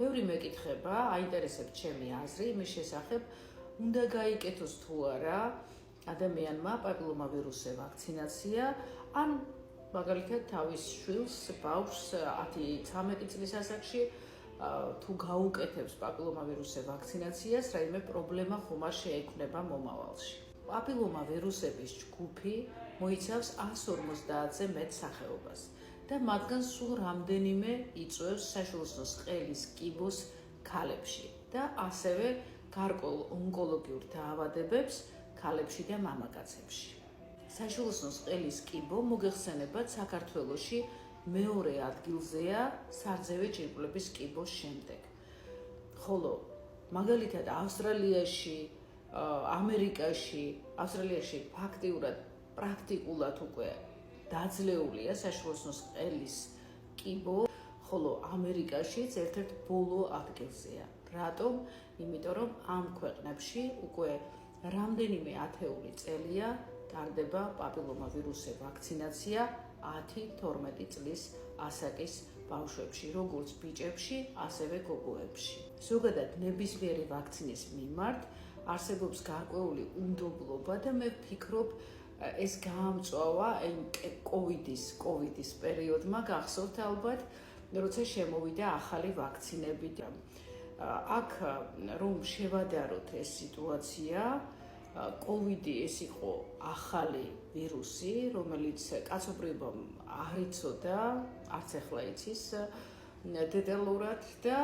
ბევრი მეკითხება, აინტერესებთ ჩემი აზრი იმის შესახებ, უნდა გაიკეთოს თუ არა ადამიანმა პაპილომავირუსზე ვაქცინაცია, ან მაგალითად თავის შვილს, ბავშვს 10-13 წლის ასაკში თუ გაუკეთებს პაპილომავირუსზე ვაქცინაციას, რაიმე პრობლემა ხომ არ შეექმნება მომავალში. პაპილომავირუსების ჯგუფი მოიცავს 150-ზე მეტ სახეობას და მათგან სულ რამდენიმე იწვევს საშვილოსნოს ყელის კიბოს ქალებში და ასევე გარკვეულ ონკოლოგიურ დაავადებებს ქალებში და მამაკაცებში. საშვილოსნოს ყელის კიბო მოგეხსენებათ საქართველოში მეორე ადგილზეა სარძევე ჯირკვლების კიბოს შემდეგ. ხოლო მაგალითად ავსტრალიაში, ამერიკაში ფაქტიურად პრაქტიკულად უკვე დაძლეულია საშვილოსნოს ყელის კიბო, ხოლო ამერიკაშიც ერთ-ერთ ბოლო ადგილზეა. რატომ? იმიტომ რომ ამ ქვეყნებში უკვე რამდენიმე ათეული წელია ტარდება პაპილომავირუსზე ვაქცინაცია 10-12 წლის ასაკის ბავშვებში, როგორც ბიჭებში, ასევე გოგოებში. ზოგადად ნებისმიერი ვაქცინის მიმართ არსებობს გარკვეული უნდობლობა და მე ვფიქრობ, ეს გაამწვავა კოვიდის პერიოდმა, გახსოვთ ალბათ, როცა შემოვიდა ახალი ვაქცინები. აქ რომ შევადაროთ ეს სიტუაცია, კოვიდი ეს იყო ახალი ვირუსი, რომელიც კაცობრიობამ არ იცოდა, არც ახლა იცის დეტალურად და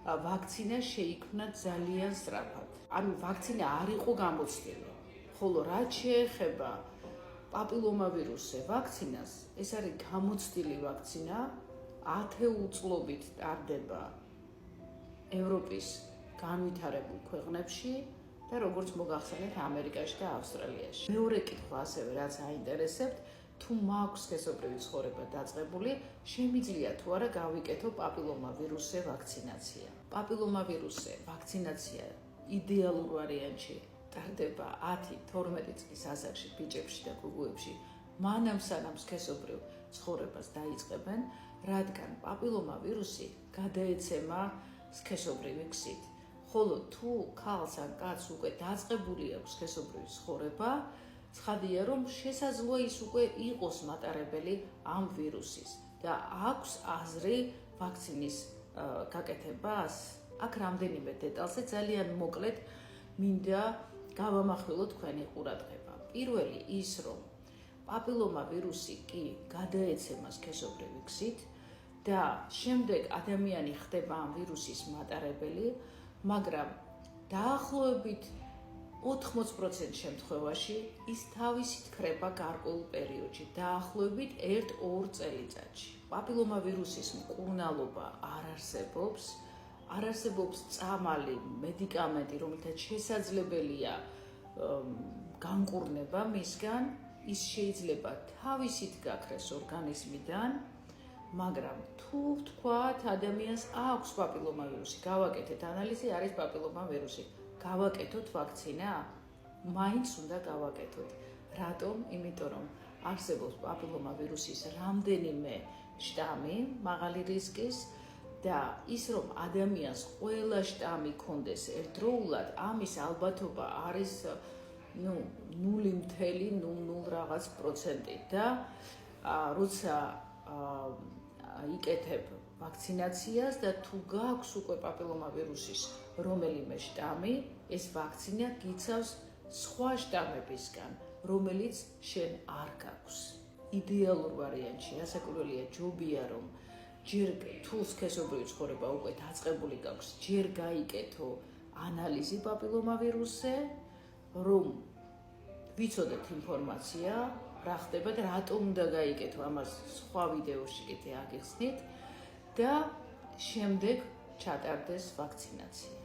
ვაქცინა შეიქმნა ძალიან სწრაფად. ანუ ვაქცინა არ იყო გამოცდილი. ხოლო რაც შეეხება პაპილომავირუსზე ვაქცინას, ეს არის გამოცდილი ვაქცინა, 10 წლობით ტარდება ევროპის განვითარებულ ქვეყნებში და როგორც მოგახსენეთ ამერიკაში და ავსტრალიაში. მეორე კითხვა ასევე რაც აინტერესებთ, თუ მაქვს სქესობრივი ცხოვრება დაწყებული, შემიძლია თუ არა გავიკეთო პაპილომავირუსზე ვაქცინაცია. პაპილომავირუსზე ვაქცინაცია იდეალურ ვარიანტში ტარდება 10-12 წლის ასაკში ბიჭებში და გოგოებში, მანამ სანამ სქესობრივ ცხოვრებას დაიწყებენ, რადგან პაპილომავირუსი გადაეცემა სქესობრივი გზით. ხოლო თუ ქალს ან კაცს უკვე დაწყებული აქვს სქესობრივი ცხოვრება, ცხადია რომ შესაძლოა ის უკვე იყოს მატარებელი ამ ვირუსის და აქვს აზრი ვაქცინის გაკეთებას. აქ რამდენიმე დეტალზე ძალიან მოკლედ მინდა გავამახვილო თქვენი ყურადღება. პირველი ის, რომ პაპილომავირუსი კი გადაეცემა სქესობრივი გზით და შემდეგ ადამიანი ხდება ამ ვირუსის მატარებელი, მაგრამ დაახლოებით 80% შემთხვევაში ის თავისით ქრება გარკვეულ პერიოდში, დაახლოებით 1-2 წელიწადში. პაპილომავირუსის მკურნალობა არ არსებობს, არ არსებობს წამალი მედიკამენტი, რომელთაც შესაძლებელია განკურნება მისგან, ის შეიძლება თავისით გაქრეს ორგანიზმიდან, მაგრამ თუ ვთქვათ ადამიანს აქვს პაპილომავირუსი, გავაკეთეთ ანალიზი, არის პაპილომავირუსი, გავაკეთოთ ვაქცინა? მაინც უნდა გავაკეთოთ. რატომ? იმიტომ რომ არსებობს პაპილომავირუსის რამდენიმე შტამი, მაღალი რისკის და ის რომ ადამიანს ყველა შტამი ქონდეს ერთდროულად, ამის ალბათობა არის 0.00 რაღაც პროცენტი და როცა იკეთებ ვაქცინაციას და თუ გაქვს უკვე პაპილომავირუსის რომელიმე შტამი, ეს ვაქცინა გიცავს სხვა შტამებისგან, რომელიც შენ არ გაქვს. იდეალურ ვარიანტში ასაკურველია ჯობია რომ ჯერ თუ სქესობრივი ცხოვრება უკვე დაწყებული გაქვს, ჯერ გაიკეთო ანალიზი პაპილომავირუსზე, რომ ვიცოდეთ ინფორმაცია, რა ხდება და რატომ უნდა გაიკეთო, ამას სხვა ვიდეოში კიდე აგიხსნით და შემდეგ ჩატარდეს ვაქცინაცია.